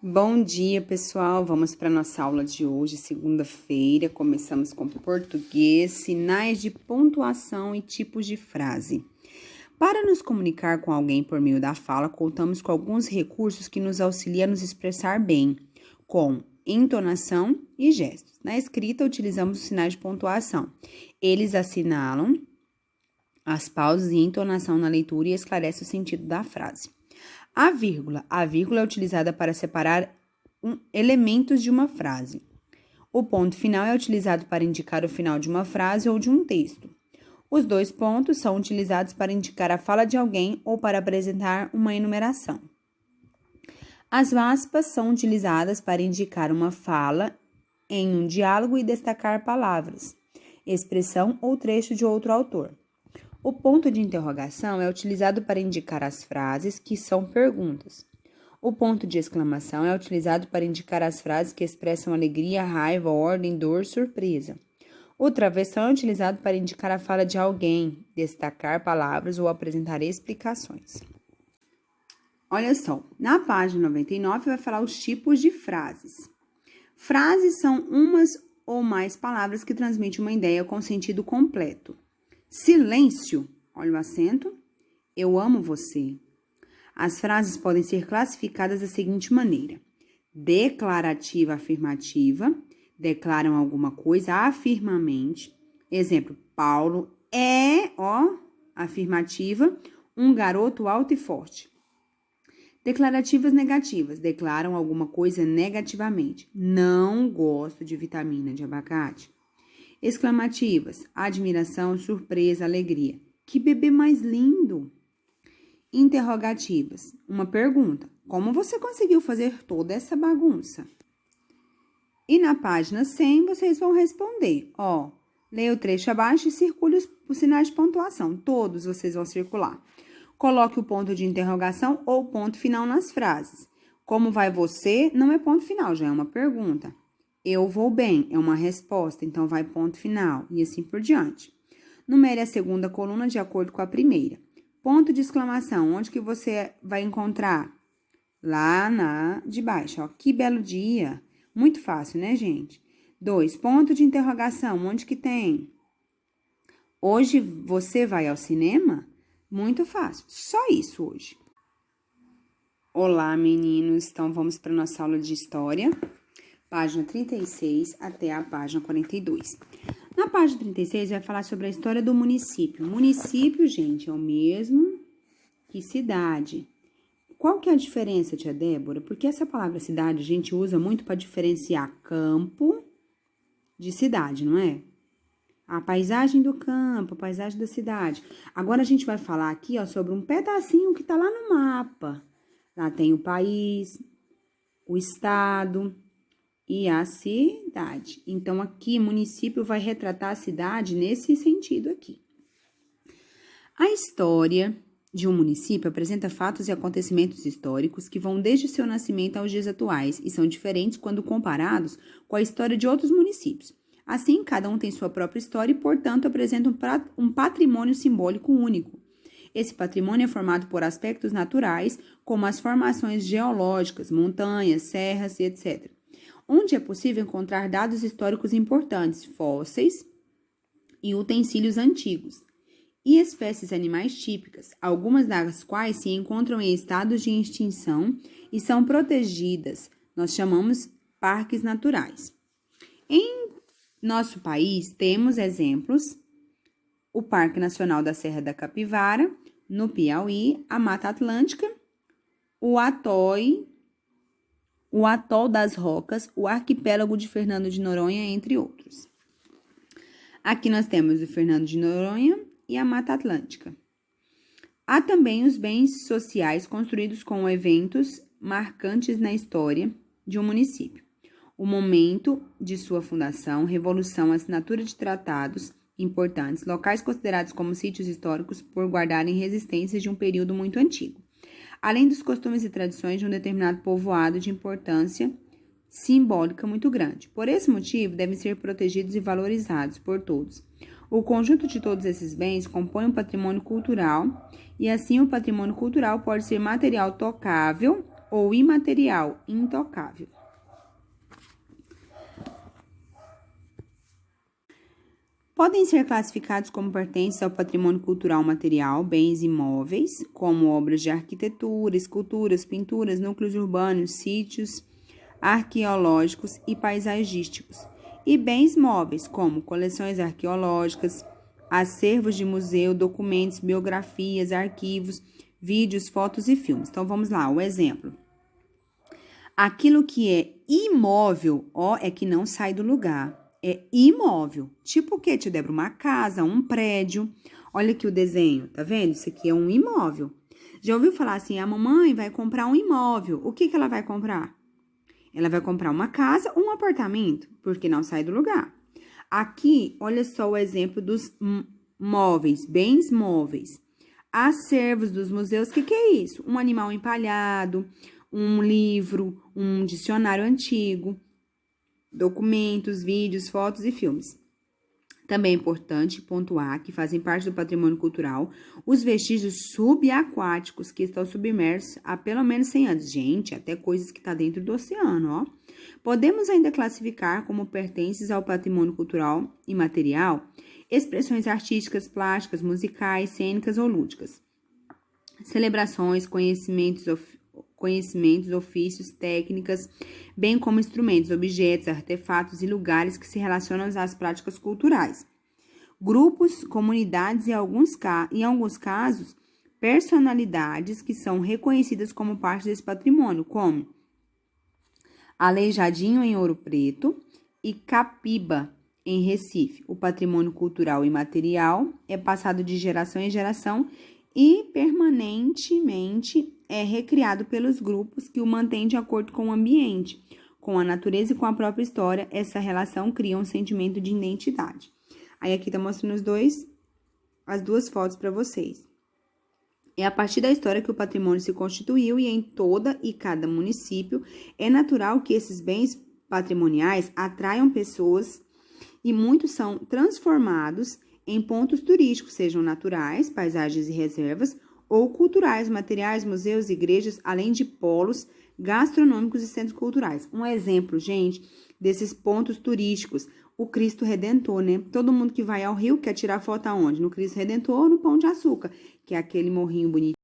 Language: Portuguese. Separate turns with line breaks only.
Bom dia, pessoal. Vamos para nossa aula de hoje, segunda-feira. Começamos com português, sinais de pontuação e tipos de frase. Para nos comunicar com alguém por meio da fala, contamos com alguns recursos que nos auxiliam a nos expressar bem, com entonação e gestos. Na escrita, utilizamos os sinais de pontuação. Eles assinalam as pausas e entonação na leitura e esclarecem o sentido da frase. A vírgula é utilizada para separar elementos de uma frase. O ponto final é utilizado para indicar o final de uma frase ou de um texto. Os dois pontos são utilizados para indicar a fala de alguém ou para apresentar uma enumeração. As aspas são utilizadas para indicar uma fala em um diálogo e destacar palavras, expressão ou trecho de outro autor. O ponto de interrogação é utilizado para indicar as frases que são perguntas. O ponto de exclamação é utilizado para indicar as frases que expressam alegria, raiva, ordem, dor, surpresa. O travessão é utilizado para indicar a fala de alguém, destacar palavras ou apresentar explicações. Olha só, na página 99 vai falar os tipos de frases. Frases são umas ou mais palavras que transmitem uma ideia com sentido completo. Silêncio, olha o acento, eu amo você. As frases podem ser classificadas da seguinte maneira: declarativa afirmativa, declaram alguma coisa afirmamente. Exemplo, Paulo é, afirmativa, um garoto alto e forte. Declarativas negativas, declaram alguma coisa negativamente. Não gosto de vitamina de abacate. Exclamativas, admiração, surpresa, alegria. Que bebê mais lindo! Interrogativas, uma pergunta. Como você conseguiu fazer toda essa bagunça? E na página 100 vocês vão responder. Leia o trecho abaixo e circule os sinais de pontuação. Todos vocês vão circular. Coloque o ponto de interrogação ou ponto final nas frases. Como vai você? Não é ponto final, já é uma pergunta. Eu vou bem, é uma resposta, então vai ponto final, e assim por diante. Numere a segunda coluna de acordo com a primeira. Ponto de exclamação, onde que você vai encontrar? Lá na de baixo, que belo dia. Muito fácil, né, gente? 2, ponto de interrogação, onde que tem? Hoje você vai ao cinema? Muito fácil, só isso hoje. Olá, meninos, então vamos para a nossa aula de história. Página 36 até a página 42. Na página 36 vai falar sobre a história do município. Município, gente, é o mesmo que cidade. Qual que é a diferença, tia Débora? Porque essa palavra cidade a gente usa muito para diferenciar campo de cidade, não é? A paisagem do campo, a paisagem da cidade. Agora a gente vai falar aqui, sobre um pedacinho que está lá no mapa. Lá tem o país, o estado e a cidade. Então, aqui, município vai retratar a cidade nesse sentido aqui. A história de um município apresenta fatos e acontecimentos históricos que vão desde seu nascimento aos dias atuais e são diferentes quando comparados com a história de outros municípios. Assim, cada um tem sua própria história e, portanto, apresenta um patrimônio simbólico único. Esse patrimônio é formado por aspectos naturais, como as formações geológicas, montanhas, serras e etc., onde é possível encontrar dados históricos importantes, fósseis e utensílios antigos, e espécies animais típicas, algumas das quais se encontram em estados de extinção e são protegidas. Nós chamamos parques naturais. Em nosso país, temos exemplos: o Parque Nacional da Serra da Capivara, no Piauí, a Mata Atlântica, o Atol das Rocas, o Arquipélago de Fernando de Noronha, entre outros. Aqui nós temos o Fernando de Noronha e a Mata Atlântica. Há também os bens sociais construídos com eventos marcantes na história de um município. O momento de sua fundação, revolução, assinatura de tratados importantes, locais considerados como sítios históricos por guardarem resistências de um período muito antigo, além dos costumes e tradições de um determinado povoado de importância simbólica muito grande. Por esse motivo, devem ser protegidos e valorizados por todos. O conjunto de todos esses bens compõe um patrimônio cultural, e assim o patrimônio cultural pode ser material tocável ou imaterial, intocável. Podem ser classificados como pertences ao patrimônio cultural material, bens imóveis, como obras de arquitetura, esculturas, pinturas, núcleos urbanos, sítios arqueológicos e paisagísticos, e bens móveis, como coleções arqueológicas, acervos de museu, documentos, biografias, arquivos, vídeos, fotos e filmes. Então, vamos lá, o exemplo. Aquilo que é imóvel, é que não sai do lugar. É imóvel. Tipo o quê, tia Débora? Uma casa, um prédio. Olha aqui o desenho, tá vendo? Isso aqui é um imóvel. Já ouviu falar assim, a mamãe vai comprar um imóvel. O que ela vai comprar? Ela vai comprar uma casa ou um apartamento, porque não sai do lugar. Aqui, olha só o exemplo dos móveis, bens móveis. Acervos dos museus, o que é isso? Um animal empalhado, um livro, um dicionário antigo, documentos, vídeos, fotos e filmes. Também é importante pontuar que fazem parte do patrimônio cultural os vestígios subaquáticos que estão submersos há pelo menos 100 anos. Gente, até coisas que estão dentro do oceano, ó. Podemos ainda classificar como pertences ao patrimônio cultural imaterial expressões artísticas, plásticas, musicais, cênicas ou lúdicas. Celebrações, conhecimentos, ofícios, técnicas, bem como instrumentos, objetos, artefatos e lugares que se relacionam às práticas culturais. Grupos, comunidades e, em alguns casos, personalidades que são reconhecidas como parte desse patrimônio, como Aleijadinho em Ouro Preto e Capiba em Recife. O patrimônio cultural imaterial é passado de geração em geração e permanentemente é recriado pelos grupos que o mantêm de acordo com o ambiente, com a natureza e com a própria história. Essa relação cria um sentimento de identidade. Aí aqui tá mostrando as duas fotos para vocês. É a partir da história que o patrimônio se constituiu e em toda e cada município é natural que esses bens patrimoniais atraiam pessoas e muitos são transformados em pontos turísticos, sejam naturais, paisagens e reservas, ou culturais, materiais, museus, igrejas, além de polos gastronômicos e centros culturais. Um exemplo, gente, desses pontos turísticos, o Cristo Redentor, né? Todo mundo que vai ao Rio quer tirar foto aonde? No Cristo Redentor ou no Pão de Açúcar, que é aquele morrinho bonito.